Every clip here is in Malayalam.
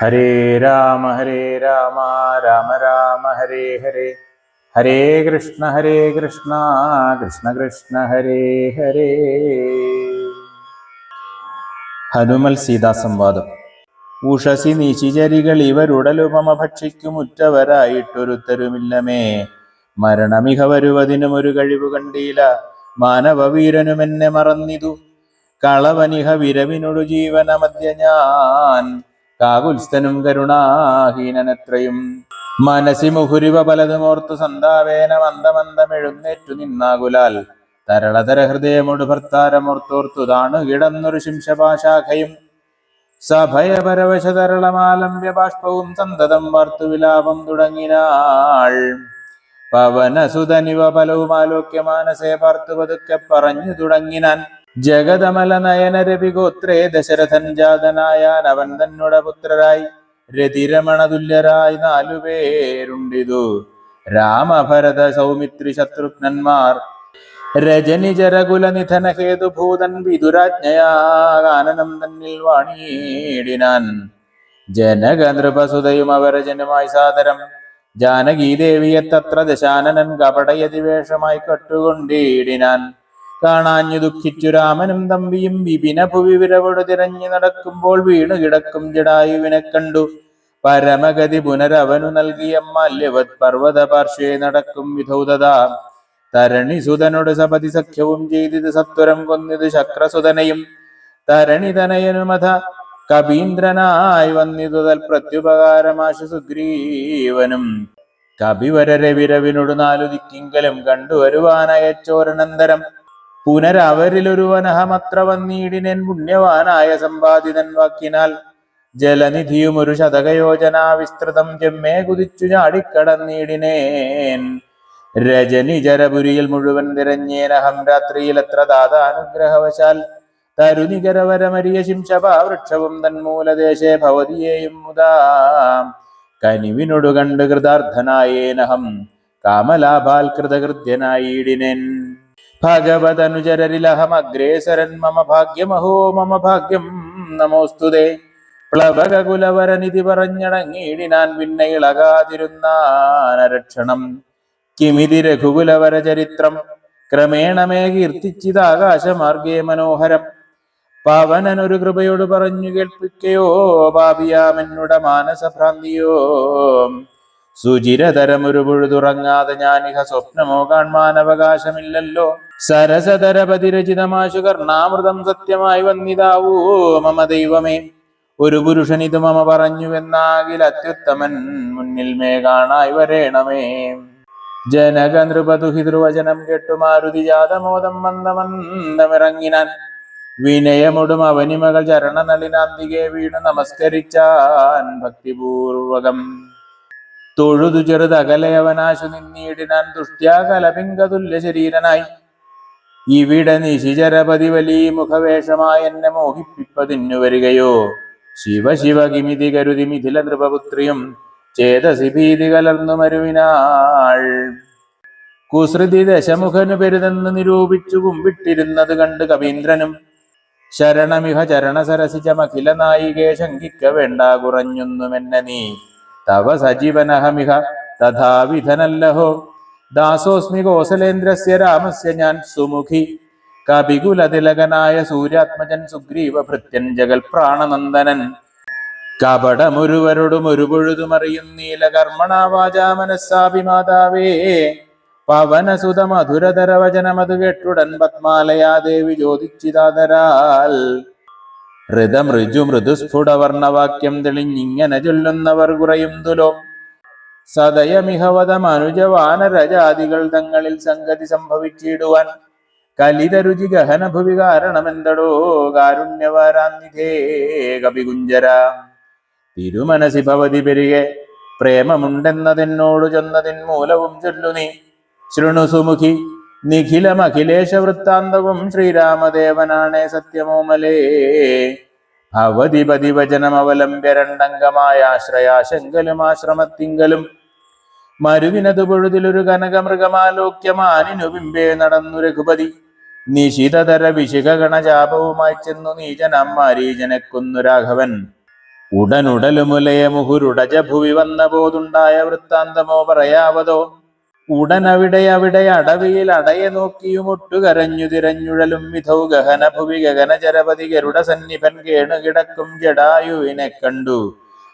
ഹരേ രാമ രാമ രാമ ഹരേ ഹരേ, ഹരേ കൃഷ്ണ കൃഷ്ണ കൃഷ്ണ ഹരേ ഹരേ. ഹനുമൽ സീതാ സംവാദം. ഉഷസി നിശിചരികൾ ഇവരുടലുപമ ഭക്ഷിക്കുമുറ്റവരായിട്ടൊരുത്തരുമില്ലമേ. മരണമിഹ വരുവതിനും ഒരു കഴിവ് കണ്ടീല, മാനവവീരനുമെന്നെ മറന്നിതു. കളവനിഹ വിരവിനൊടു ജീവനമധ്യ ഞാൻ, കാകുൽസ്ഥനും കരുണാഹീനനെത്രയും. മനസി മുഹുരിവ പലതുമോർത്തു സന്താവേന മന്ദമന്ദമെഴുന്നേറ്റു നിന്നാകുലാൽ, തരളതര ഹൃദയമൊടു ഭർത്താരമോർത്തോർത്തു താണു കിടന്നൊരു ശിംശപാശാഖയും. സഭയപരവശതരളമാലംബ്യ ബാഷ്പവും സന്തതം വാർത്തു വിലാപം തുടങ്ങിനാൾ. പവനസുതനിവ പലവുമാലോക്യ മാനസേ പാർത്തു പതുക്കെ പറഞ്ഞു തുടങ്ങിനാൻ. ജഗതമല നയനരവിഗോത്രേ ദശരഥൻ ജാതനായാൻ, അവൻ തന്നുട പുത്രരായി രതിരമണതുല്യരായി 4 പേരുണ്ടിതു. രാമഭരത സൗമിത്രി ശത്രുഘ്നന്മാർ. രജനിചരകുല നിധന ഹേതുഭൂതൻ വിദുരാജ്ഞയാ കാനനം തന്നിൽ വാണിയിടിനാൻ. ജനക നൃപസുതയും അവരജനുമായി സാദരം, ജാനകീദേവിയെ തത്ര ദശാനനൻ കപടയതിവേഷമായി കട്ടുകൊണ്ടിടിനാൻ. കാണാഞ്ഞു ദുഃഖിച്ചു രാമനും തമ്പിയും വിപിന ഭുവി വിരവോടു തിരഞ്ഞു നടക്കുമ്പോൾ വീണു കിടക്കും ജടായുവിനെ കണ്ടു. പരമഗതി പുനരവനു നൽകിയ മാല്യവത് പർവ്വത പാർശ്വേ നടക്കും വിധൗതത. തരണിസുതനോട് സപതി സഖ്യവും ചെയ്തിത് സത്വരം കൊന്നിത് ശക്രസുതനെയും. തരണിതനയനുമത കപീന്ദ്രനായി വന്നിതു തൽപ്രത്യുപകാരമാശു സുഗ്രീവനും. കപിവരരെ വിരവിനോട് 4 ദിക്കിങ്കലും കണ്ടുവരുവാനയച്ചോരനന്തരം. പുനരവരിലൊരുവനഹമത്ര വന്നീടിനൻ പുണ്യവാനായ സമ്പാദിതൻ വാക്കിനാൽ. ജലനിധിയും ഒരു ശതകയോജനാ വിസ്തൃതം ചെമ്മേ കുതിച്ചു ചാടിക്കടന്നീടിനേൻ. രജനിചരപുരിയിൽ മുഴുവൻ തിരഞ്ഞേനഹം രാത്രിയിൽ എത്ര ദാതാനുഗ്രഹവശാൽ. തരുനികരവരമരിയ ശിംശപാ വൃക്ഷവും തന്മൂലദേശേ ഭവതിയെയും മുതാ. കനിവിനൊടു കണ്ട് കൃതാർത്ഥനായേനഹം കാമലാഭാൽ കൃതകൃത്യനായിടിനേൻ. ഭഗവതനുചരരിലഹമഗ്രേസരൻ മമ ഭാഗ്യമഹോ മമ ഭാഗ്യം നമോസ്തുതേ. പ്ലവകകുലവരനിധി പറഞ്ഞടങ്ങിയിടിനാൻ പിന്നെ ഇളകാതിരുന്നാനരക്ഷണം. കിമിതി രഘുകുലവര ചരിത്രം ക്രമേണ മേ കീർത്തിച്ചിതാകാശമാർഗേ മനോഹരം. പവനനൊരു കൃപയോട് പറഞ്ഞു കേൾപ്പിക്കയോ പാപിയാമെന്നുട മാനസഭ്രാന്തിയോ. സുചിരതരമൊരു പൊഴുതുറങ്ങാതെ ഞാനിഹ സ്വപ്നമോ കാൺമാനവകാശമില്ലല്ലോ. സരസതരപതിരചിതമാശു കർണാമൃതം സത്യമായി വന്നിതാവൂ മമ ദൈവമേ. ഒരു പുരുഷനിതു മമ പറഞ്ഞുവെന്നാകിൽ അത്യുത്തമൻ മുന്നിൽ മേ കാണായി വരേണമേ. ജനക നൃപതുഹിതൃവചനം കേട്ടു മാരുതി ജാതമോദം മന്ദമന്ദമിറങ്ങിനാൻ. വിനയമൊടും അവനിമകൾ ചരണനളിനാന്തികെ വീണു നമസ്കരിച്ചാൻ ഭക്തിപൂർവകം. തൊഴുതു ചെറുതകലയവനാശു നിന്നീടിനാൻ തുഷ്ട്യാ കലപിംഗതുല്യ ശരീരനായി. ഇവിടെ നിശിചരപതി വലിയ മുഖവേഷമായി എന്നെ മോഹിപ്പിപ്പതിന്നു വരികയോ. ശിവ ശിവ കിമിതി കരുതി മിഥില നൃപപുത്രിയും ചേതസി ഭീതി കലർന്നു മരുവിനാൾ. കുസൃതി ദശമുഖനു പെരുതെന്ന് നിരൂപിച്ചു കുമ്പിട്ടിരുന്നത് കണ്ട് കവീന്ദ്രനും. ശരണമിഹ ചരണസരസിജമഖില നായികേ ശങ്കിക്ക വേണ്ട കുറഞ്ഞൊന്നുമെന്നെ നീ. തവ സജീവനഹമിഹ തഥാവിധനല്ലഹോ. ദാസോസ്മി കോസലേന്ദ്രസ്യ രാമസ്യ ഞാൻ സുമുഖി. കപികുലതിലകനായ സൂര്യാത്മജൻ സുഗ്രീവ ഭൃത്യൻ ജഗൽ പ്രാണനന്ദനൻ. കപടമൊരുവരോടും ഒരു പൊഴുതുമറിയും നീലകർമ്മണ വാചാ മനസ്സാഭിമാതാവേ. പവനസുത മധുരതരവചനമതു കേട്ടുടൻ പത്മാലയാ ദേവി ചോദിച്ചിതാദരാൽ. ഋതമൃജു മൃദുസ്ഫുടവർണവാക്യം തെളിഞ്ഞിങ്ങനെ ചൊല്ലുന്നവർ കുറയും തുലോം. സദയമിഹവത മനുജവാനരജാതികൾ തങ്ങളിൽ സംഗതി സംഭവിച്ചിടുവാൻ. കലിതരുചി ഗഹന ഭുവി കാരണമെന്തടോ കാരുണ്യവാരാന്നിധേ കപികുഞ്ചര. തിരുമനസി ഭവതി പെരികെ പ്രേമമുണ്ടെന്നതെന്നോടു ചൊന്നതിൻ മൂലവും ചൊല്ലു നീ. ശൃണു സുമുഖി നിഖിലമഖിലേശ വൃത്താന്തവും ശ്രീരാമദേവനാണേ സത്യമോമലേ. ഭവതി പതിവചനമവലംബ്യ രണ്ടംഗമായ ആശ്രയാശങ്കലും ആശ്രമത്തിങ്കലും. മരുവിനതു പൊഴുതിലൊരു കനകമൃഗമാലോക്യമാനിനു ബിംബേ നടന്നു രഘുപതി. നിശിതതര വിശിഖഗണചാപവുമായി ചെന്നു നീചനാം മാരീചനെ കൊന്നു രാഘവൻ. ഉടനുടലുമുലയ മുഹുരുടജ ഭുവി വന്ന പോതുണ്ടായ വൃത്താന്തമോ പറയാവതോ. ഉടനവിടെ അടവിയിൽ അടയെ നോക്കിയും ഒട്ടുകരഞ്ഞു തിരഞ്ഞുഴലും വിധൗ ഗഹന ഭുവി ഗഗന ജരപതി ഗരുഡ സന്നിഭൻ കേണുകിടക്കും ജടായുവിനെ കണ്ടു.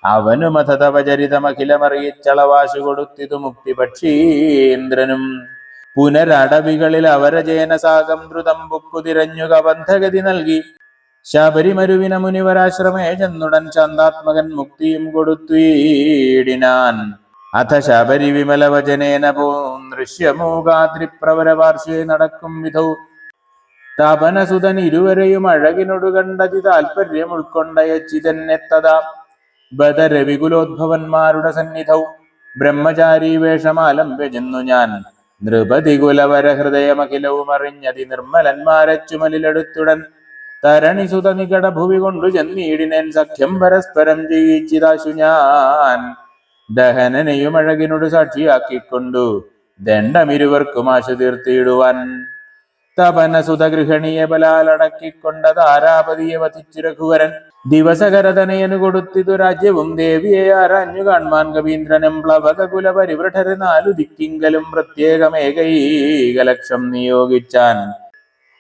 അവനു മഥതവചരിതമഖിലമറിയിച്ചളവാശു കൊടുത്തിതു മുക്തി പക്ഷീന്ദ്രനും. പുനരടവികളിൽ അവരജേന സാകം ദ്രുതം ബുക്കു തിരഞ്ഞു കബന്ധഗതി നൽകി. ശബരിമരുവിന മുനിവരാശ്രമേ ചെന്നുടൻ ശാന്താത്മകൻ മുക്തിയും കൊടുത്തുയിടിനാൻ. അഥ ശബരി വിമലവചനേന ദൃശ്യമൂകാദ്രിപ്രവരപാർശ്വേ നടക്കും വിധൗ തപനസുതൻ ഇരുവരെയും അഴകിനൊടു കണ്ടതി താൽപര്യം ഉൾക്കൊണ്ടയച്ചിതന്നെത്തതാ. ബദരവികുലോദ്ഭവന്മാരുടെ സന്നിധൗ ബ്രഹ്മചാരി വേഷമാലംബ്യ ചെന്നു ഞാൻ. നൃപതി കുലവര ഹൃദയമഖിലവും അറിഞ്ഞതി നിർമ്മലന്മാരെ ചുമലിലെടുത്തുടൻ. തരണിസുത നികട ഭുവി കൊണ്ടു ചെന്നീടിനേൻ സഖ്യം പരസ്പരം ജയിച്ചിതാശു ഞാൻ. ദഹനനെയും അഴകിനോട് സാക്ഷിയാക്കിക്കൊണ്ടു ദണ്ഡമിരുവർക്കും ആശു തീർത്തിയിടുവാൻ. തപനസുത ഗൃഹണീയ ബലാലടക്കിക്കൊണ്ട താരാപതിയെ വധിച്ചു രഘുവരൻ. ദിവസകരതനയനു കൊടുത്തിതു രാജ്യവും ദേവിയെ ആരാഞ്ഞു കാൺമാൻ കവീന്ദ്രനും. പ്ലവക കുല പരിവൃഢരെ നാലു ദിക്കിങ്കലും പ്രത്യേകമേകൈകലക്ഷം നിയോഗിച്ചാൻ.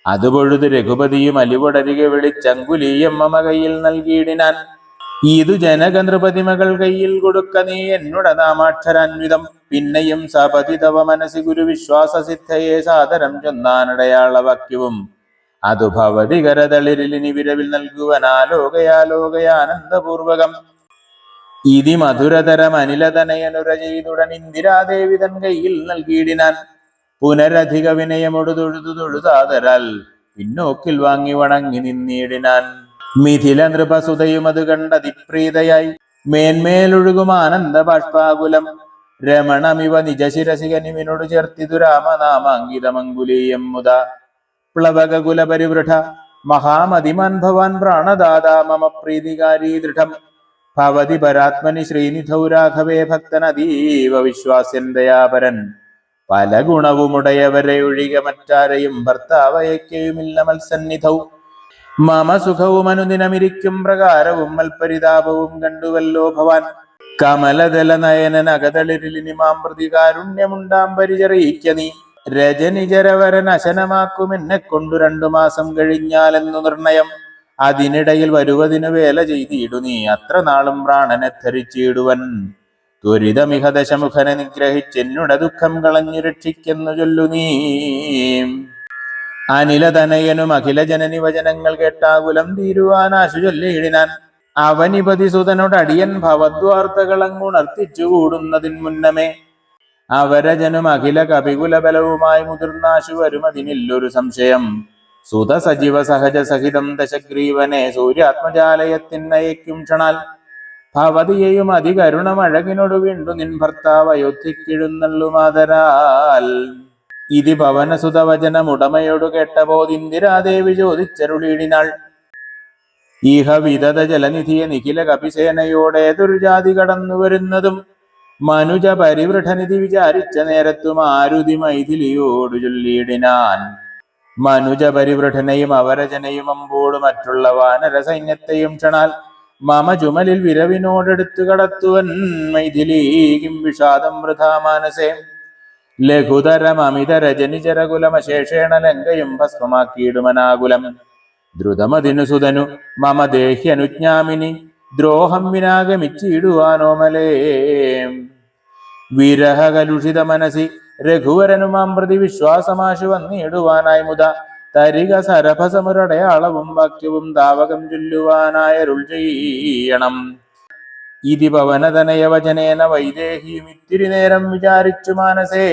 അതുപൊഴുത് രഘുപതിയും അലിവൊടരികെ വിളിച്ചങ്കുലീയം മമ കയ്യിൽ നൽകിയിടിനാൻ. ഇതു ജനക നൃപതിമകൾ കയ്യിൽ കൊടുക്ക നീ എന്നുട നാമാക്ഷരാൻവിതം. പിന്നെയും സപതി തവ മനസി ഗുരു വിശ്വാസ സിദ്ധയെ സാദരം ചൊന്നാനടയാളവാക്യവും. അതു ഭവതി കരതളിരിലിനി വിരവിൽ നൽകുവനാലോകയാലോകയാനന്ദപൂർവകം. ഇതി മധുരതരം അനിലതനയനുര ചെയ്തുടൻ ഇന്ദിരാദേവി തൻ കയ്യിൽ നൽകിയിടിനാൻ. പുനരധിക വിനയമൊടു തൊഴുതു തൊഴുതാതരാൽ പിന്നോക്കിൽ വാങ്ങി വണങ്ങി നിന്നിടിനാൻ. മിഥില നൃപസുതയും അത് കണ്ടതിപ്രീതയായി മേന്മേലൊഴുകും ആനന്ദ ബാഷ്പാകുലം. രമണമിവ നിജശിരസികനിവിനോട് ചേർത്തിതു രാമനാമാങ്കിതമങ്കുലീയം മുത. പ്ലവക കുല പരിവൃഢ മഹാമതിമാൻ ഭവാൻ പ്രാണദാതാ മമ പ്രീതികാരീ ദൃഢം. ഭവതി പരാത്മനി ശ്രീനിധൗ രാഘവേ ഭക്തനതീവ വിശ്വാസ്യൻ ദയാപരൻ. പല ഗുണവുമുടയവരെ ഒഴിക മറ്റാരെയും ഭർത്താവയക്കയുമില്ല മത്സന്നിധൗ. മമ സുഖവും അനുദിനമിരിക്കും പ്രകാരവും മൽപരിതാപവും കണ്ടുവല്ലോ ഭവാൻ. കമലദല നയനൻ അകതളിരിലിനി മാം പ്രതി കാരുണ്യമുണ്ടാം പരിചറിയിക്ക നീ. രജനിജരവരൻ അശനമാക്കും എന്നെ കൊണ്ടു 2 മാസം കഴിഞ്ഞാലെന്നു നിർണയം. അതിനിടയിൽ വരുവതിനു വേല ചെയ്തിടു നീ അത്ര നാളും പ്രാണനെ ധരിച്ചിടുവൻ. ത്വരിതമിഹ ദശമുഖനെ നിഗ്രഹിച്ചെന്നുട ദുഃഖം കളഞ്ഞു രക്ഷിക്കുന്നു ചൊല്ലു നീ. അനിലതനയനും അഖില ജനനി വചനങ്ങൾ കേട്ടാകുലം തീരുവാനാശു ചൊല്ലിയിടിനാൻ. അവനിപതി സുതനോടടിയൻ ഭവദ്വാർത്തകളങ്ങുണർത്തിച്ചു കൂടുന്നതിൻ മുന്നമേ. അവരജനും അഖില കപികുല ബലവുമായി മുതിർന്നാശു വരുമതിനില്ലൊരു സംശയം. സുത സജീവ സഹജ സഹിതം ദശഗ്രീവനെ സൂര്യാത്മജാലയത്തിനയക്കും ക്ഷണാൽ. ഭവതിയെയും അതികരുണമഴകിനോട് വീണ്ടു നിൻ ഭർത്താവ് അയോധ്യക്കിഴുന്നള്ളുമാതരാൽ. ഇതി ഭവനസുത വചനമുടമയോടു കേട്ടപോതിന്ദിരാദേവി ചോദിച്ചരുളിയിടിനാൾ. ഈഹ വിദത ജലനിധിയെ നിഖില കപിസേനയോടേതൊരു ജാതി കടന്നു വരുന്നതും മനുജ പരിവൃഢനിധി വിചാരിച്ച നേരത്തും ആരുതി മൈഥിലിയോടു ചൊല്ലിയിടിനാൻ. മനുജ പരിവൃഢനെയും അവരജനെയും അമ്പോട് മറ്റുള്ള വാനര സൈന്യത്തെയും ക്ഷണാൽ മമ ചുമലിൽ വിരവിനോടെടുത്തു കടത്തുവൻ മൈഥിലീകിം വിഷാദം വൃഥാ മാനസേ. ലഘുതരം അമിത രജനിചരകുലമശേഷേണ ലങ്കയും ഭസ്മമാക്കിയിടുമനാകുലം. ദ്രുതമതിനു സുതനു മമ ദേഹ്യ അനുജ്ഞാമിനി ദ്രോഹം വിനാഗമിച്ചിടുവാനോമലേ. വിരഹകലുഷിത മനസി രഘുവരനുമാം പ്രതി വിശ്വാസമാശു വന്നിടുവാനായി മുത. തരിക സരഭസമുരടയാളവും വാക്യവും താവകം ചൊല്ലുവാനായരുൾ ചെയ്യണം. ഇതി പവനതനയവചനേന വൈദേഹിയും ഇത്തിരി നേരം വിചാരിച്ചു മാനസേ.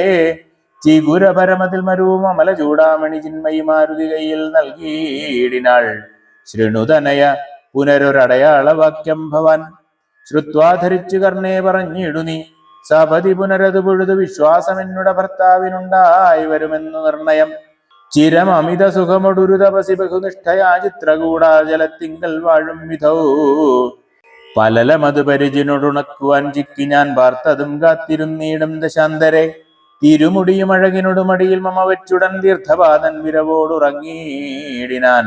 ചിഗുര പരമതിൽ മരുവും അമല ചൂടാമണി ചിന്മയി മാരുതി കയ്യിൽ നൽകിയിടിനാൾ. ശൃണുതനയ പുനരൊരടയാളവാക്യം ഭവാൻ. ശ്രുത്വാധരിച്ചു കർണേ പറഞ്ഞിടു നീ. സപതി പുനരതു പൊഴുതു വിശ്വാസമെന്നുട ഭർത്താവിനുണ്ടായി വരുമെന്നു നിർണയം. ചിരം അമിത സുഖമൊടുരു തപസി ബഹുനിഷ്ഠയാ ചിത്രകൂടാ ജലത്തിങ്കൽ വാഴും വിധൗ. പലലമതു പരിചിനോടുണക്കുവാൻ ചിക്കി ഞാൻ പാർത്തതും കാത്തിരുന്നീടും ദശാന്തരെ. തിരുമുടിയും അഴകിനോടു മടിയിൽ മമ വെച്ചുടൻ തീർത്ഥപാദൻ വിരവോടുറങ്ങിയിടിനാൻ.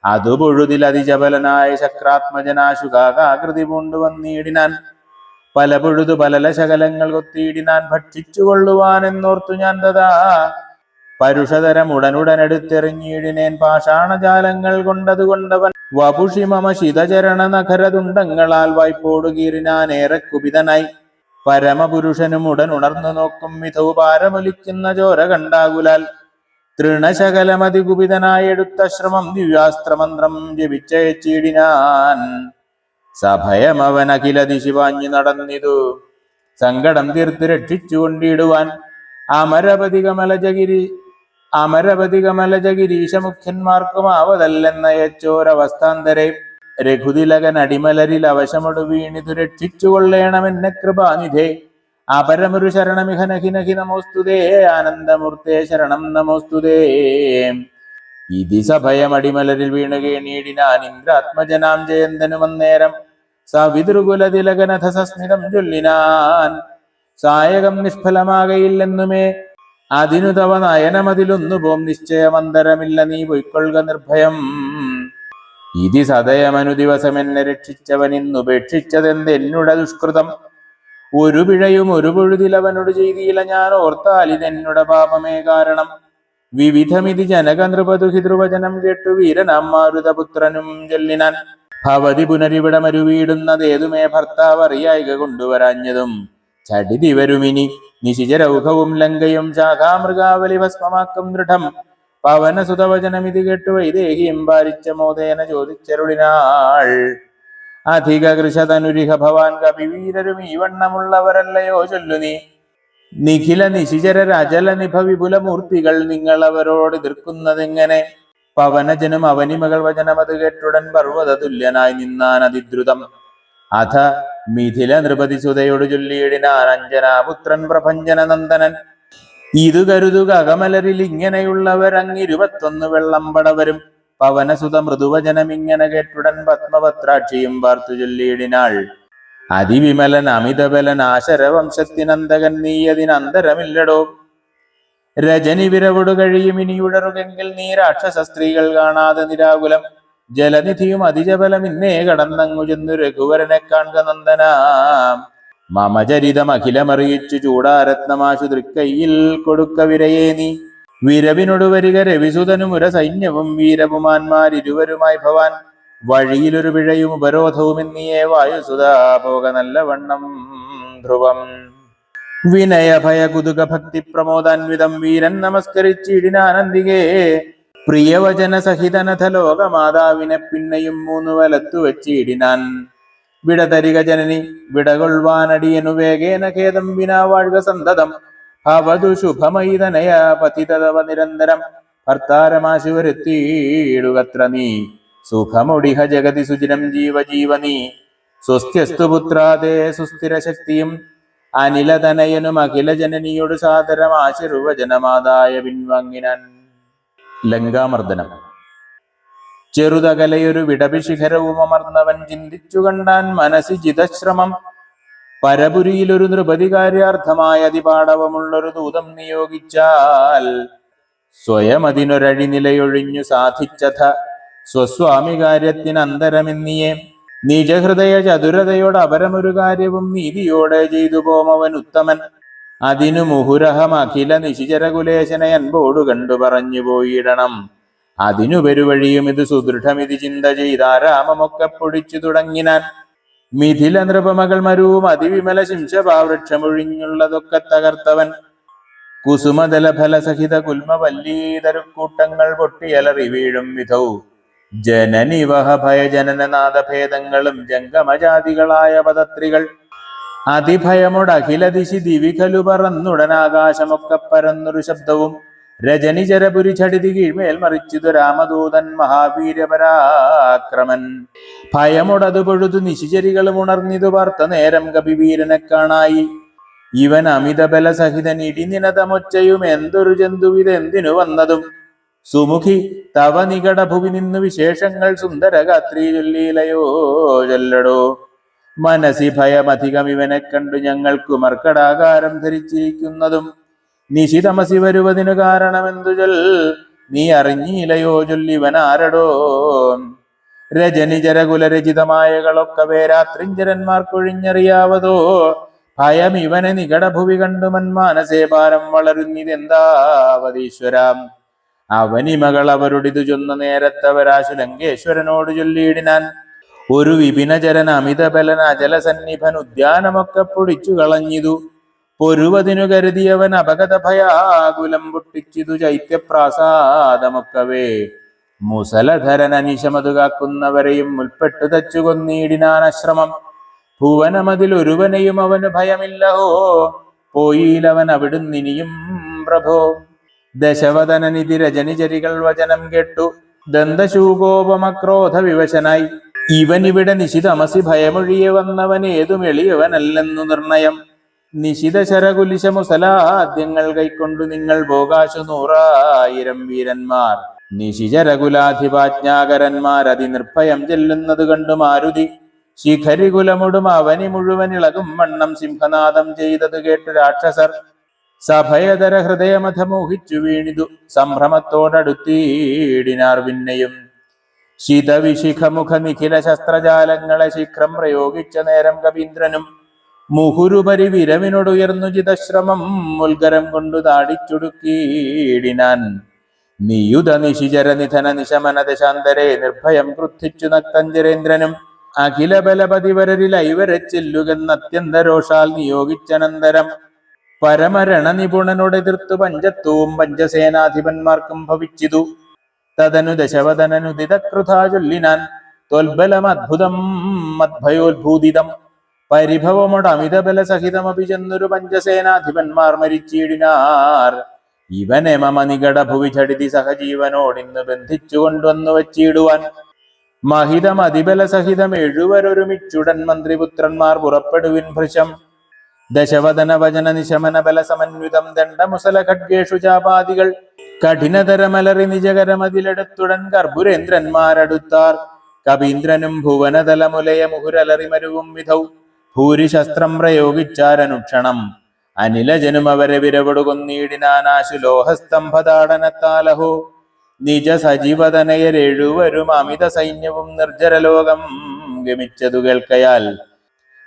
അതു പൊഴുതിലതിജബലനായ ശക്രാത്മജനാശുകാകൃതി പൂണ്ടുവന്നീടിനാൻ. പല പൊഴുതു പലല ശകലങ്ങൾ കൊത്തിയിടിനാൻ. ഭക്ഷിച്ചുകൊള്ളുവാൻ എന്നോർത്തു ഞാൻ തഥാ പരുഷതരം ഉടനുടനെടുത്തെറിഞ്ഞിടിനേൻ. പാഷാണജാലങ്ങൾ കൊണ്ടതുകൊണ്ടവൻ വപുഷി മമ ശിതചരണ നഖരതുണ്ടങ്ങളാൽ വായ്പോടു കീറിനാനേറെ കുപിതനായി. പരമപുരുഷനും ഉടനുണർന്നു നോക്കും വിധൗ പാരമൊലിക്കുന്ന ചോര കണ്ടാകുലാൽ തൃണശകലമതികുപിതനായെടുത്ത ശ്രമം ദിവ്യാസ്ത്രമന്ത്രം ജപിച്ചയച്ചിടിനാൻ. സഭയമവൻ അഖില ദിശി പാഞ്ഞു നടന്നിതു സങ്കടം തീർത്ത് രക്ഷിച്ചു കൊണ്ടിടുവാൻ. അമരപതി കമലജഗിരീശമുഖ്യന്മാർക്കും ആവതല്ലെന്നയച്ചോരവസ്ഥാന്തരെ രഘുതിലകൻ അടിമലരിൽ അവശമൊടു വീണിതു രക്ഷിച്ചു കൊള്ളേണമെന്നെ കൃപാനിധേ. അപരമൊരു ശരണമിഹ നഹി നഹി നമോസ്തുതേ ആനന്ദമൂർത്തേ ശരണം നമോസ്തുതേ. ഇതി സഭയമടിമലരിൽ വീണുകേണീടിനാൻ. ഇന്ദ്രാത്മജനാം ജയന്തനുമന്നേരം സവിതൃകുലതിലകനഥ സസ്മിതം ചൊല്ലിനാൻ. സായകം നിഷ്ഫലമാകയില്ലെന്നുമേ അതിനു തവ നയനമതിലൊന്നു പോം നിശ്ചയമന്തരമില്ല നീ പൊയ്ക്കൊള്ളുക നിർഭയം. ഇതി സദയമനു ദിവസം എന്നെ രക്ഷിച്ചവൻ ഇന്നുപേക്ഷിച്ചതെന്തെന്നുട ദുഷ്കൃതം. ഒരു പിഴയും ഒരു പൊഴുതിലവനോട് ചെയ്തില്ല ഞാൻ ഓർത്താൽ ഇതെന്നുട പാപമേ കാരണം. വിവിധമിതി ജനകനൃപതുഹി ധ്രുവചനം കേട്ടു വീരനാം മാരുതപുത്രനും ചൊല്ലിനാൻ. ഭവതി പുനരിവിടമരുവീടുന്നതേതുമേ ഭർത്താവ് അറിയായിക കൊണ്ടുവരാഞ്ഞതും. ചടിതി വരുമിനി നിശിചരൗഘവും ലങ്കയും ശാഖാമൃഗാവലി ഭസ്മമാക്കും ദൃഢം. പവനസുതവചനമിതി കേട്ടു വൈദേഹിയും ഭാരിച്ച മോദേന ചോദിച്ചരുളിനാൾ. അധിക കൃശതനുരിഹ ഭവാൻ കവിവീരരും ഈ വണ്ണമുള്ളവരല്ലയോ ചൊല്ലു നീ. നിഖില നിശിചര രജല നിഭ വിപുല മൂർത്തികൾ നിങ്ങൾ അവരോട് എതിർക്കുന്നതെങ്ങനെ. പവനജനും അവനിമകൾ വചനമത് കേട്ടുടൻ പർവ്വത തുല്യനായി നിന്നാൻ അതിദ്രുതം. അഥ മിഥില നൃപതി സുതയോട് ചൊല്ലിയിടിനാൻ അഞ്ജനാപുത്രൻ പ്രഭഞ്ജന നന്ദനൻ. ഇതു കരുതുക അകമലരിൽ ഇങ്ങനെയുള്ളവരങ്ങിരുപത്തൊന്ന് വെള്ളം പടവരും. പവനസുത മൃദുവചനം ഇങ്ങനെ കേട്ടുടൻ പത്മപത്രാക്ഷിയും പാർത്തു ചൊല്ലിയിടിനാൾ. അതിവിമലൻ അമിതബലൻ ആശരവംശത്തിനന്തകൻ നീയതിനന്തരമില്ലടോ. രജനി വിരവൊടു കഴിയും ഇനിയുടറുകെങ്കിൽ നീ രാക്ഷസ സ്ത്രീകൾ കാണാതെ നിരാകുലം. ജലനിധിയും അതിജബലം ഇന്നേ കടന്നങ്ങു ചെന്നു രഘുവരനെ കാൺക നന്ദന. മമചരിതം അഖിലമറിയിച്ചു ചൂടാരത്നമാശു തൃക്കൈയിൽ കൊടുക്ക വിരയേ നീ. വിരവിനൊടു വരിക രവിസുതനുമുര സൈന്യവും വീരപുമാന്മാരിരുവരുമായി ഭവാൻ. വഴിയിലൊരു പിഴയും ഉപരോധവും എന്നീയേ വായുസുതാ പോക നല്ലവണ്ണം ധ്രുവം. വിനയ ഭയ കുതുക ഭക്തി പ്രമോദാൻവിതം വീരൻ നമസ്കരിച്ചിടിനാനന്ദികേ. പ്രിയവചന സഹിതനഥ ലോകമാതാവിനെ പിന്നെയും മൂന്നു വലത്തു വച്ചിടിനാൻ. വിടതരിക ജനനി വിടകൊള്ളുവാനടിയനു വേഗേന ഖേദം വിനാ വാഴ്ക സന്തതം. ഭവതു ശുഭമൈതനയ പതിതവ നിരന്തരം. ഭർത്താരമാശു വരുത്തിയിടുകത്ര നീ സുഖമൊടിഹ ജഗതി സുചിരം ജീവജീവനീ. സ്വസ്ത്യസ്തു പുത്രാതേ സുസ്ഥിര ശക്തിയും അനിലതനയനും അഖില ജനനിയോട് സാദരം ആശീർവചനമാതായ പിൻവാങ്ങിനാൻ. ലങ്കാമർദ്ദനം. ചെറുതകലയൊരു വിടഭിശിഖരവും അമർന്നവൻ ചിന്തിച്ചു കണ്ടാൻ മനസ്സി ജിതശ്രമം. പരപുരിയിലൊരു നൃപതി കാര്യാർത്ഥമായ അതിപാടവമുള്ളൊരു ദൂതം നിയോഗിച്ചാൽ. സ്വയം അതിനൊരഴി നിലയൊഴിഞ്ഞു സാധിച്ചഥ സ്വസ്വാമി കാര്യത്തിനന്തരമെന്നിയേ. നിജഹൃദയ ചതുരതയോട് അപരമൊരു കാര്യവും നീതിയോടെ ചെയ്തു പോമവൻ ഉത്തമൻ. അതിനു മുഹുരഹം അഖില നിശിചരകുലേശനെ അൻപോടു കണ്ടു പറഞ്ഞു പോയിടണം. അതിനു പെരുവഴിയും ഇത് സുദൃഢമിതി ചിന്ത ചെയ്താരാമമൊക്കെ പൊടിച്ചു തുടങ്ങിനാൻ. മിഥില നൃപമകൾ മരുവും അതിവിമല ശിംശഭാവൃക്ഷമൊഴിഞ്ഞുള്ളതൊക്കെ തകർത്തവൻ. കുസുമദല ഫലസഹിത കുൽമവല്ലീതരുക്കൂട്ടങ്ങൾ പൊട്ടിയലറി വീഴും വിധൗ. ജനനിവഹ ഭയജനനനാദഭേദങ്ങളും ജംഗമജാതികളായ പദത്രികൾ. അതിഭയമൊടഖില ദിശി ദിവിഖലു പറന്നുടനാകാശമൊക്കെ പരന്നൊരു ശബ്ദവും. രജനിചരപുരി ചടിതി കീഴ്മേൽ മറിച്ചിതു രാമദൂതൻ മഹാവീര്യപരാക്രമൻ. ഭയമൊടതു പൊഴുതു നിശിചരികളും ഉണർന്നിതു പാർത്ത നേരം കപിവീരനെ കാണായി. ഇവൻ അമിതബല സഹിതൻ ഇടിനിനതമൊച്ചയും എന്തൊരു ജന്തുവിതെന്തിനു വന്നതും. സുമുഖി തവ നികട ഭുവി നിന്നു വിശേഷങ്ങൾ സുന്ദരഗാത്രി ചൊല്ലീലയോ ചൊല്ലടോ. മനസി ഭയമധികം ഇവനെ കണ്ടു ഞങ്ങൾക്കു മർക്കടാകാരം ധരിച്ചിരിക്കുന്നതും. നിശിതമസി വരുവതിനു കാരണമെന്തു ചൊൽ. നീ അറിഞ്ഞീലയോ ചൊല്ലിവനാരടോ. രജനിചരകുലരചിതമായകളൊക്കവേ രാത്രിഞ്ചരന്മാർക്കൊഴിഞ്ഞറിയാവതോ. ഭയം ഇവനെ നികടഭുവി കണ്ടു മന്മാനസേ ഭാരം വളരുന്നിതെന്താവതീശ്വരാം. അവനിമകൾ അവരുടിതു ചൊന്ന നേരത്തവരാശു ലങ്കേശ്വരനോട് ചൊല്ലിയിടിനാൻ. ഒരു വിപിനചരൻ അമിതബലൻ അജലസന്നിഭൻ ഉദ്യാനമൊക്കെ പൊടിച്ചു കളഞ്ഞിതു. പൊരുവതിനു കരുതിയവൻ അപകട ഭയാകുലം പൊട്ടിച്ചിതു ചൈത്യപ്രാസാദമൊക്കവേ. മുസലധരൻ അനിശമതു കാക്കുന്നവരെയും മുൽപ്പെട്ടു തച്ചു കൊന്നീടിനാൻ അശ്രമം. ഭുവനമതിലൊരുവനെയും അവന് ഭയമില്ലഹോ. പോയിലവൻ അവിടുന്നിനിയും പ്രഭോ. ദശവദനനിധി രജനിചരികൾ വചനം കേട്ടു ദന്തശൂകോപമക്രോധ വിവശനായി. ഇവനിവിടെ നിശിതമസി ഭയമൊഴിയെ വന്നവൻ ഏതും എളിയവനല്ലെന്നു നിർണയം. നിശിത ശരകുലിശ മുസലാദ്യങ്ങൾ കൈക്കൊണ്ടു നിങ്ങൾ ഭോഗാശു 100,000 വീരന്മാർ. നിശിചരകുലാധിപാജ്ഞാകരന്മാർ അതിനിർഭയം ചെല്ലുന്നത് കണ്ടു മാരുതി. ശിഖരികുലമുടും അവനി മുഴുവൻ ഇളകും വണ്ണം സിംഹനാദം ചെയ്തത് കേട്ടു രാക്ഷസർ. സഭയതര ഹൃദയമഥ മോഹിച്ചു വീണിതു സംഭ്രമത്തോടടുത്തീടിനാർ പിന്നെയും. ശിതവിശിഖമുഖ നിഖില ശസ്ത്രജാലങ്ങളെ ശീഘ്രം പ്രയോഗിച്ച നേരം കവീന്ദ്രനും മുഹുരുപരി വിരവിനോടുയർന്നു ചിതശ്രമം മുൽഗരം കൊണ്ടു താടിച്ചുടുക്കിയിടിനാൻ. നിയുത നിശിചര നിധന നിശമന ദശാന്തരെ നിർഭയം ക്രുദ്ധിച്ചു നക്തഞ്ചരേന്ദ്രനും അഖില ബലപതിവരരിൽ ഐവരെ ചെല്ലുകെന്ന് അത്യന്തരോഷാൽ നിയോഗിച്ചനന്തരം പരമരണ നിപുണനോടെതിർത്തു പഞ്ചത്വവും പഞ്ചസേനാധിപന്മാർക്കും ഭവിച്ചിതു. തദനു ദശവദനനുദിതകൃതാ ചൊല്ലിനാൻ ത്വൽബലമദ്ഭുതം മദ്ഭയോത്ഭൂതിതം. പരിഭവമോട് അമിതബല സഹിതമപി ചെന്നൊരു പഞ്ചസേനാധിപന്മാർ മരിച്ചിടിനാർ. ഇവനെ മമ നികട ഭുവി ചടിതി സഹജീവനോടിന്ന് ബന്ധിച്ചു കൊണ്ടുവന്നു വച്ചിടുവാൻ. മഹിതം അതിബല സഹിതം 7 മന്ത്രിപുത്രന്മാർ പുറപ്പെടുവിൻ ഭൃശം. ദശവദന വചന നിശമന ബല സമന്വിതം ദണ്ഡമുസല ഖഡ്ഗേഷു ചാപാദികൾ കഠിനതരമലറി നിജകരമതിലെടുത്തുടൻ കർപ്പുരേന്ദ്രന്മാരടുത്താർ. കവീന്ദ്രനും ഭുവനതലമുലയ മുഹുരലറി മരുവും വിധൗ ഭൂരിശസ്ത്രം പ്രയോഗിച്ചാരനുക്ഷണം. അനിലജനും അവരെ വിരവടു കൊന്നീടിനാനാശു ലോഹസ്തംഭതാടനത്താലഹോ. നിജ സജീവതനയരെഴുവരും അമിത സൈന്യവും നിർജ്ജരലോകം ഗമിച്ചതു കേൾക്കയാൽ.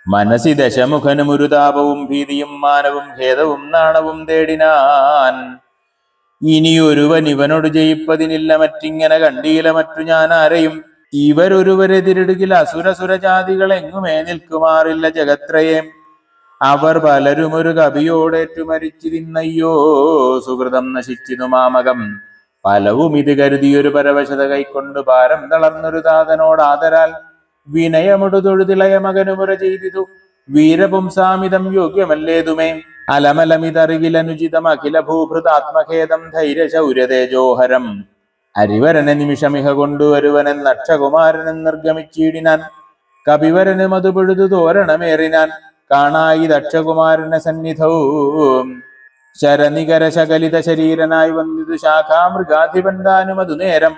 മനസി ദശമുഖനും ഒരു താപവും ഭീതിയും മാനവും ഖേദവും നാണവും തേടിനാൻ. ഇനിയൊരുവൻ ഇവനോട് ജയിപ്പതിനില്ല മറ്റിങ്ങനെ കണ്ടീല മറ്റു ഞാൻ ആരെയും. ഇവരൊരുവരെതിരിടുകിൽ അസുരസുരജാതികൾ എങ്ങുമേ നിൽക്കുമാറില്ല ജഗത്രയെ. അവർ പലരും ഒരു കവിയോടേറ്റു മരിച്ചിരുന്നയ്യോ സുഹൃതം നശിച്ചിതു മാമകം. പലവും ഇത് കരുതിയൊരു പരവശത കൈക്കൊണ്ടു ഭാരം തളർന്നൊരു താതനോടാദരാൽ വിനയമൊടു തൊഴുതിളയ മകനുമുറ ചെയ്തിതു. വീരപുംസാമിതം യോഗ്യമല്ലേതുമേ അലമലമിതറികിലനുചിതം അഖില ഭൂഭൃതാത്മഖേദം ധൈര്യശൗര്യതേജോഹരം. അരിവരനെ നിമിഷമിഹ കൊണ്ടുവരുവനെൻ നക്ഷകുമാരനെൻ നിർഗമിച്ചിടിനാൻ. കപിവരന് മധുപൊഴുതു തോരണമേറിനാൻ കാണായി ദക്ഷകുമാരനെ സന്നിധവും. ശരനികര ശകലിത ശരീരനായി വന്നിതു ശാഖാമൃഗാധിപൻ താനും അതു നേരം.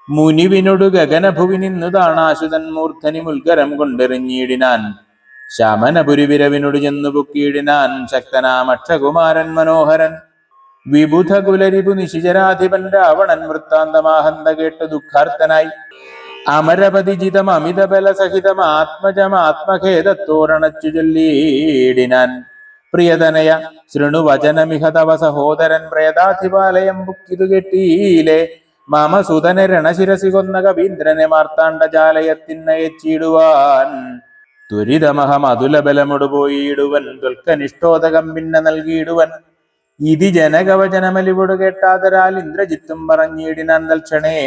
മുനിവിനൊടു ഗഗനഭുവി നിന്നു താണാശുതൻ മൂർധനി മുൽഗരം കൊണ്ടെറിഞ്ഞിടിനാൻ. ശമനപുരി വിരവിനോട് ചെന്നു പൊക്കിയിടിനാൻ ശക്തനാമക്ഷകുമാരൻ മനോഹരൻ. വിബുധ കുലരിപു നിശിചരാധിപൻ രാവണൻ വൃത്താന്തമാഹന്ത കേട്ടു ദുഃഖാർത്തനായി. അമരപതിജിതം അമിതബല സഹിതം ആത്മജമാത്മഖേദത്തോരണച്ചു ചൊല്ലിയിടിനാൻ. പ്രിയതനയ ശൃണുവചനമിഹ തവ സഹോദരൻ പ്രേതാധിപാലയം ബുക്കിതു കെട്ടിയിലെ. മമ സുതനെ രണശിരസി കൊന്ന കവീന്ദ്രനെ മാർത്താണ്ഡജാലയത്തിനയച്ചിടുവാൻ. ത്വരിതമഹം അതുലബലമൊടു പോയിടുവൻ ത്വൽക്കനിഷ്ഠോദകം പിന്നെ നൽകിയിടുവൻ. ഇതി ജനകവചനമലിവൊടു കേട്ടാതരാൽ ഇന്ദ്രജിത്തും പറഞ്ഞിടിനാൻ തൽക്ഷണേ.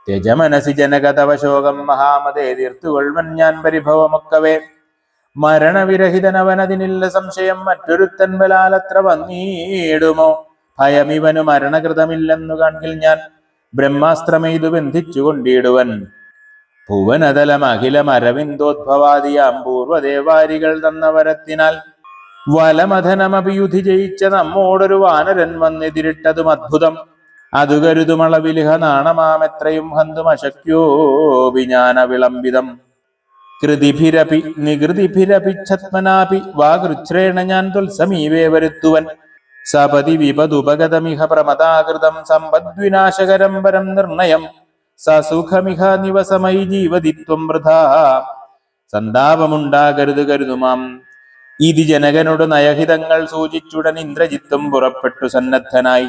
ത്യജമനസി ജനകതവ ശോകം മഹാമതേ തീർത്തുകൊള്ളുവൻ ഞാൻ പരിഭവമൊക്കവേ. മരണവിരഹിതനവനതിനില്ല സംശയം മറ്റൊരുത്തൻ ബലാലത്ര വന്നീടുമോ. ഭയമിവനു മരണകൃതമില്ലെന്നു കാൺകിൽ ഞാൻ ബ്രഹ്മാസ്ത്രമെയ്തു ബന്ധിച്ചു കൊണ്ടിടുവൻ. ഭുവനതലം അഖിലം അരവിന്ദോദ്ഭവാദിയാം പൂർവദേവാരികൾ തന്ന വരത്തിനാൽ. വലമഥനമഭിയുധി ജയിച്ച നമ്മോടൊരു വാനരൻ വന്നെതിരിട്ടതും അദ്ഭുതം. അതു കരുതുമളവിലിഹ നാണമാമെത്രയും ഹന്തും അശക്യോഭിജ്ഞാന വിളംബിതം. കൃതിഭിരപി നികൃതിഭിരപി ഛത്മനാപി വാകൃച്ഛ്രേണ ഞാൻ ത്വൽസമീപേ വരുത്തുവൻ. സപതി വിപദുപഗതമിഹ പ്രമദാകൃതം സമ്പദ്വിനാശകരം പരം നിർണയം സസുഖമിഹ നിവസമയി ജീവതിത്വം വൃഥാ സന്താപമുണ്ടാകരുത് കരുതുമാം. ഇതി ജനകനോട് നയഹിതങ്ങൾ സൂചിച്ചുടൻ ഇന്ദ്രജിത്തും പുറപ്പെട്ടു സന്നദ്ധനായി.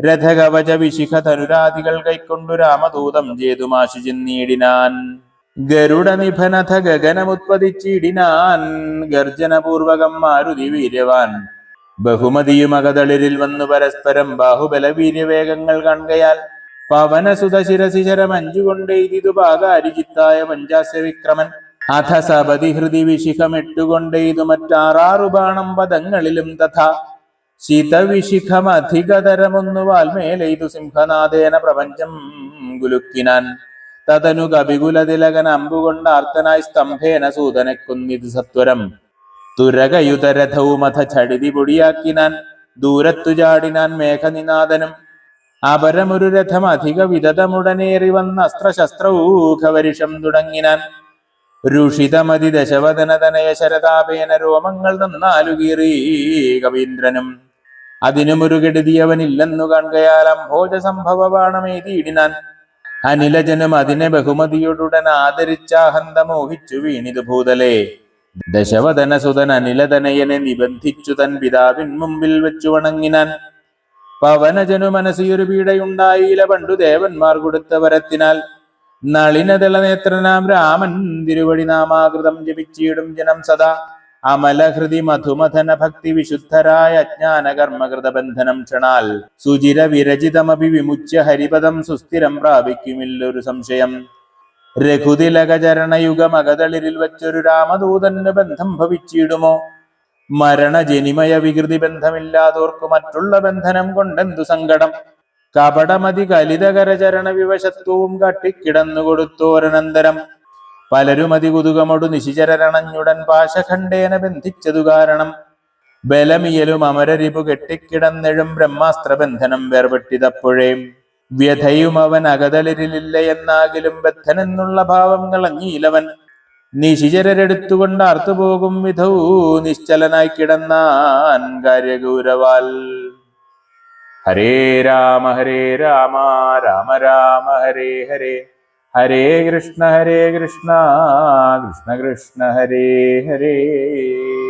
രഥകവച വിശിഖ ധനുരാദികൾ കൈക്കൊണ്ടു രാമദൂതം ചേതുമാശു ചെന്നീടിനാൻ. ഗരുഡ നിഭനഥ ഗഗനമുത്പതിച്ചിടിനാൻ ഗർജനപൂർവകം മാരുതി വീര്യവാൻ. ബഹുമതിയും അകതളിരിൽ വന്നു പരസ്പരം ബാഹുബല വീര്യവേഗങ്ങൾ കാൺകയാൽ പവനസുത ശിരസി ശരമഞ്ചുകൊണ്ടെയ്തിതു പാകാരിജിത്തായ പഞ്ചാസ്യ വിക്രമൻ. അഥ സപതി ഹൃദി വിശിഖമിട്ടുകൊണ്ടെയ്തു മറ്റാറാറു ബാണം പദങ്ങളിലും തഥാ ശീതവിശിഖമധികതരമൊന്നു വാൽമേലെയ്തു സിംഹനാഥേന പ്രപഞ്ചം കുലുക്കിനാൻ. തതനു കപികുലതിലകൻ അമ്പുകൊണ്ടാർത്തനായി സ്തംഭേന സൂതനെ കൊന്നിത് സത്വരം. തുരകയുതരഥവുമഥ ചടിതി പൊടിയാക്കിനാൻ. ദൂരത്തു ചാടിനാൻ മേഘനിനാദനും. അപരമൊരു രഥം അധിക വിദതമുടനേറി വന്ന അസ്ത്രശസ്ത്രൗഘവരിഷം തുടങ്ങിനാൻ. രുഷിതമതി ദശവദനതനയ ശരതാപേന രോമങ്ങൾ നന്നാലു കീറി കവീന്ദ്രനും. അതിനുമൊരു കെടുതിയവനില്ലെന്നു കാൺകയാൽ അംഭോജ സംഭവ ബാണമെയ്തിയിടിനാൻ. അനിലജനും അതിനെ ബഹുമതിയോടുടൻ ആദരിച്ചാഹന്ത മോഹിച്ചു വീണിതു ഭൂതലേ. ദശവദന സുതൻ അനിലതനയനെ നിബന്ധിച്ചു തൻ പിതാവിൻ മുമ്പിൽ വെച്ചു വണങ്ങിനാൻ. പവനജനു മനസ്സിയൊരു പീഡയുണ്ടായില്ല പണ്ടു ദേവന്മാർ കൊടുത്ത വരത്തിനാൽ. നളിനദളനേത്രനാം രാമൻ തിരുവടി നാമാകൃതം ജപിച്ചിടും ജനം സദാ. അമലഹൃതി മധുമഥന ഭക്തി വിശുദ്ധരായ അജ്ഞാന കർമ്മകൃത ബന്ധനം ക്ഷണാൽ. സുചിര വിരചിതമപി വിമുച്യ ഹരിപദം സുസ്ഥിരം പ്രാപിക്കുമില്ലൊരു സംശയം. രഘുതിലകചരണയുഗമകതളിരിൽ വച്ചൊരു രാമദൂതന് ബന്ധം ഭവിച്ചിടുമോ? മരണജനിമയ വികൃതി ബന്ധമില്ലാതോർക്കു മറ്റുള്ള ബന്ധനം കൊണ്ടെന്തു സങ്കടം. കപടമതി കലിതകരചരണ വിവശത്വവും കട്ടിക്കിടന്നു കൊടുത്തോരനന്തരം. പലരുമതി കുതുകമൊടു നിശിചരണഞ്ഞുടൻ പാശഖണ്ഡേന ബന്ധിച്ചതു കാരണം. ബലമിയലും അമരരിപു കെട്ടിക്കിടന്നെഴും ബ്രഹ്മാസ്ത്രബന്ധനം വേർപെട്ടിതപ്പോഴേ. വ്യഥയും അവൻ അകതളിരിലില്ല എന്നാകിലും ബദ്ധനെന്നുള്ള ഭാവം കളഞ്ഞീലവൻ. നിശിചരരെടുത്തുകൊണ്ട് ആർത്തുപോകും വിധൗ നിശ്ചലനായി കിടന്നാൻ കാര്യഗൗരവാൽ. ഹരേ രാമ രാമ രാമ ഹരേ ഹരേ. ഹരേ കൃഷ്ണ കൃഷ്ണ കൃഷ്ണ ഹരേ ഹരേ.